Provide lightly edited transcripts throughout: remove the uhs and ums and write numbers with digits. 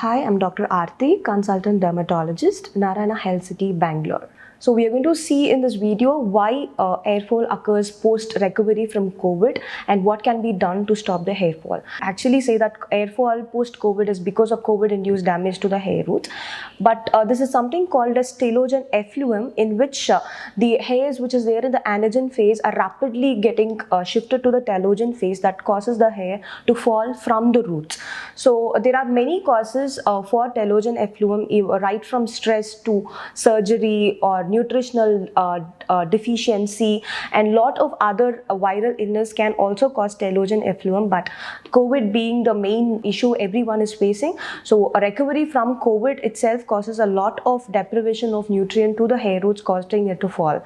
Hi, I'm Dr. Aarti, consultant dermatologist, Narayana Health City, Bangalore. So we are going to see in this video why hair fall occurs post recovery from COVID and what can be done to stop the hair fall. Actually say that hair fall post COVID is because of COVID induced damage to the hair roots, but this is something called as telogen effluent, in which the hairs which is there in the anagen phase are rapidly getting shifted to the telogen phase that causes the hair to fall from the roots. So there are many causes for telogen effluent, right from stress to surgery or nutritional deficiency, and lot of other viral illness can also cause telogen effluent, but COVID being the main issue everyone is facing, so a recovery from COVID itself causes a lot of deprivation of nutrient to the hair roots, causing it to fall.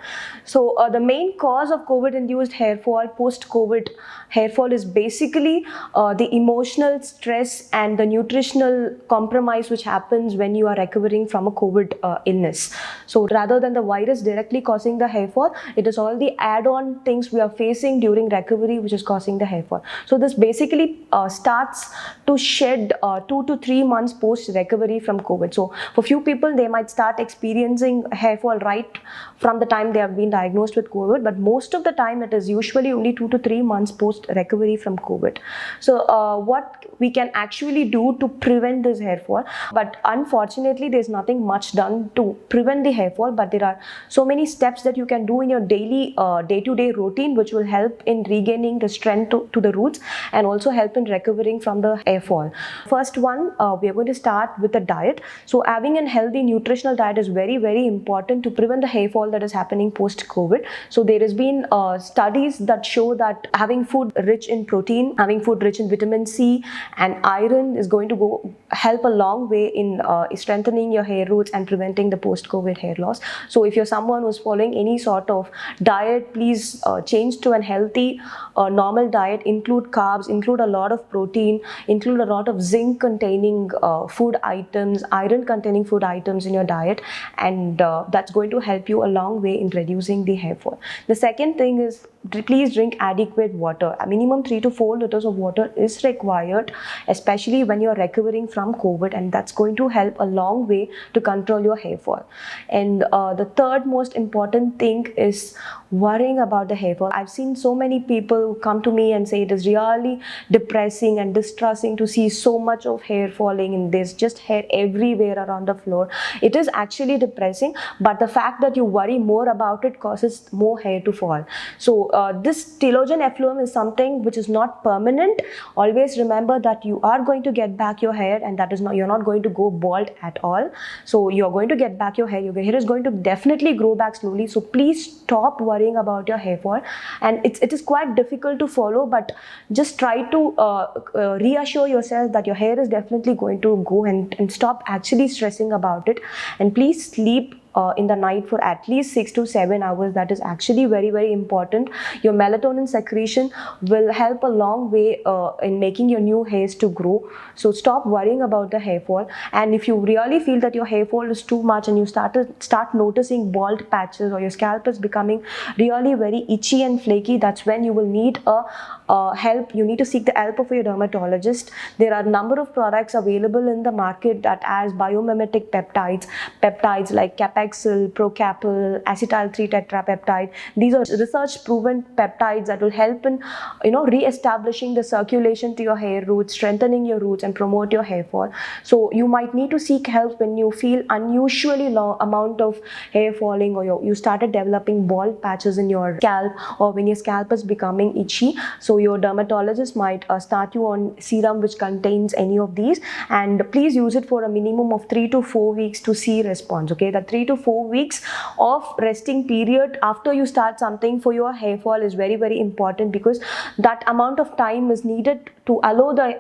So the main cause of COVID induced hair fall, post COVID hair fall, is basically the emotional stress and the nutritional compromise which happens when you are recovering from a COVID illness. So rather than the virus directly causing the hair fall, it is all the add-on things we are facing during recovery which is causing the hair fall. So this basically starts to shed 2 to 3 months post recovery from COVID. So for few people, they might start experiencing hair fall right from the time they have been diagnosed with COVID, but most of the time it is usually only 2 to 3 months post recovery from COVID. So what we can actually do to prevent this hair fall, but unfortunately there's nothing much done to prevent the hair fall, but there are so many steps that you can do in your daily day-to-day routine which will help in regaining the strength to the roots and also help in recovering from the hair fall. First one, we are going to start with the diet. So having a healthy nutritional diet is very important to prevent the hair fall that is happening post COVID. So there has been studies that show that having food rich in protein, having food rich in vitamin C and iron is going to help a long way in strengthening your hair roots and preventing the post-COVID hair loss. So if you're someone who's following any sort of diet, please change to a healthy normal diet, include carbs, include a lot of protein, include a lot of zinc containing food items, iron containing food items in your diet, and that's going to help you a long way in reducing the hair fall. The second thing is, please drink adequate water. A minimum 3 to 4 liters of water is required, especially when you're recovering from COVID, and that's going to help a long way to control your hair fall. And the third most important thing is worrying about the hair fall. I've seen so many people come to me and say it is really depressing and distressing to see so much of hair falling, and there's just hair everywhere around the floor. It is actually depressing, but the fact that you worry more about it causes more hair to fall. So this telogen effluent is something which is not permanent. Always remember that you are going to get back your hair, and that is not, you're not going to go bald at all. So you're going to get back your hair. Your hair is going to definitely grow back slowly. So please stop worrying about your hair fall. And it is quite difficult to follow, but just try to reassure yourself that your hair is definitely going to go, and stop actually stressing about it. And please sleep in the night for at least 6 to 7 hours. That is actually very important. Your melatonin secretion will help a long way in making your new hairs to grow. So stop worrying about the hair fall. And if you really feel that your hair fall is too much and you start noticing bald patches, or your scalp is becoming really very itchy and flaky, that's when you will need help. You need to seek the help of your dermatologist. There are a number of products available in the market that has biomimetic peptides like Capaxil, Procapil, acetyl 3-tetrapeptide. These are research proven peptides that will help in re-establishing the circulation to your hair roots, strengthening your roots, and promote your hair fall. So you might need to seek help when you feel unusually long amount of hair falling, or you started developing bald patches in your scalp, or when your scalp is becoming itchy. So your dermatologist might start you on serum which contains any of these, and please use it for a minimum of 3 to 4 weeks to see response. Okay, that 3 to 4 weeks of resting period after you start something for your hair fall is very important, because that amount of time is needed to allow the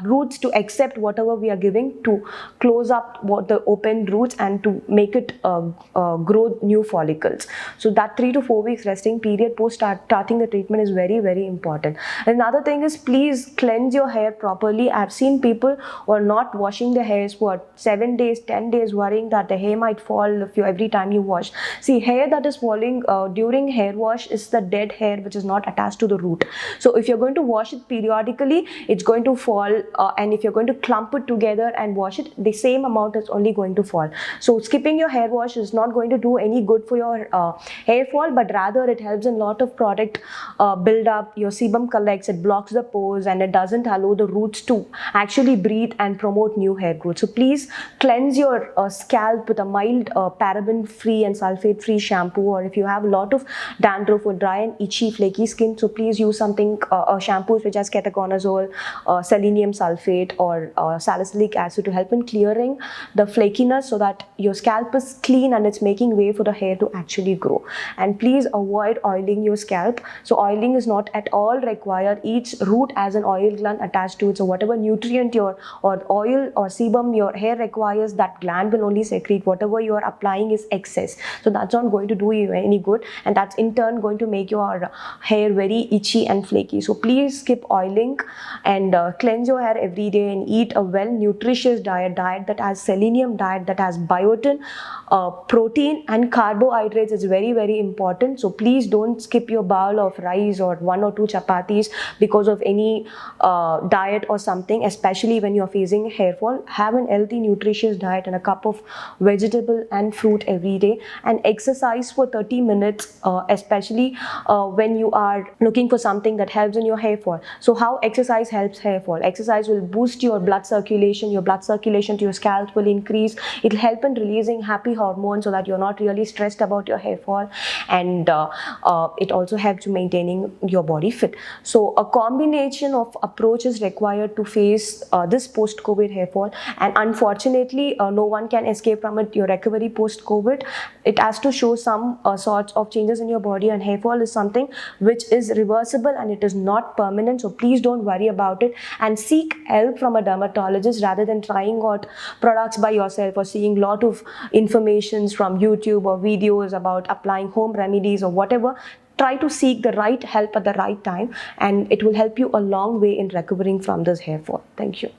roots to accept whatever we are giving, to close up the open roots and to make it grow new follicles. So that 3 to 4 weeks resting period post starting the treatment is very important. Another thing is, please cleanse your hair properly. I've seen people who are not washing their hairs for 7 days, 10 days, worrying that the hair might fall every time you wash. See, hair that is falling during hair wash is the dead hair which is not attached to the root. So if you're going to wash it periodically, quickly, it's going to fall, and if you're going to clump it together and wash it, the same amount is only going to fall. So skipping your hair wash is not going to do any good for your hair fall, but rather it helps in lot of product build up. Your sebum collects, it blocks the pores, and it doesn't allow the roots to actually breathe and promote new hair growth. So please cleanse your scalp with a mild paraben free and sulfate free shampoo, or if you have a lot of dandruff or dry and itchy flaky skin, so please use something shampoos which has ketoconazole, selenium sulfate, or salicylic acid to help in clearing the flakiness, so that your scalp is clean and it's making way for the hair to actually grow. And please avoid oiling your scalp. So oiling is not at all required. Each root has an oil gland attached to it, so whatever nutrient or oil or sebum your hair requires, that gland will only secrete. Whatever you are applying is excess, so that's not going to do you any good, and that's in turn going to make your hair very itchy and flaky. So please skip oiling and cleanse your hair every day, and eat a well nutritious diet that has selenium, diet that has biotin, protein and carbohydrates is very, very important. So please don't skip your bowl of rice or 1 or 2 chapatis because of any diet or something, especially when you're facing hair fall. Have an healthy nutritious diet and a cup of vegetable and fruit every day, and exercise for 30 minutes, especially when you are looking for something that helps in your hair fall. So how exercise helps hair fall? Exercise will boost your blood circulation. Your blood circulation to your scalp will increase. It will help in releasing happy hormones so that you're not really stressed about your hair fall, and it also helps you maintaining your body fit. So a combination of approaches required to face this post-COVID hair fall, and unfortunately no one can escape from it. Your recovery post-COVID, it has to show some sorts of changes in your body, and hair fall is something which is reversible and it is not permanent. So please don't worry about it, and seek help from a dermatologist rather than trying out products by yourself or seeing a lot of informations from YouTube or videos about applying home remedies or whatever. Try to seek the right help at the right time, and it will help you a long way in recovering from this hair fall. Thank you.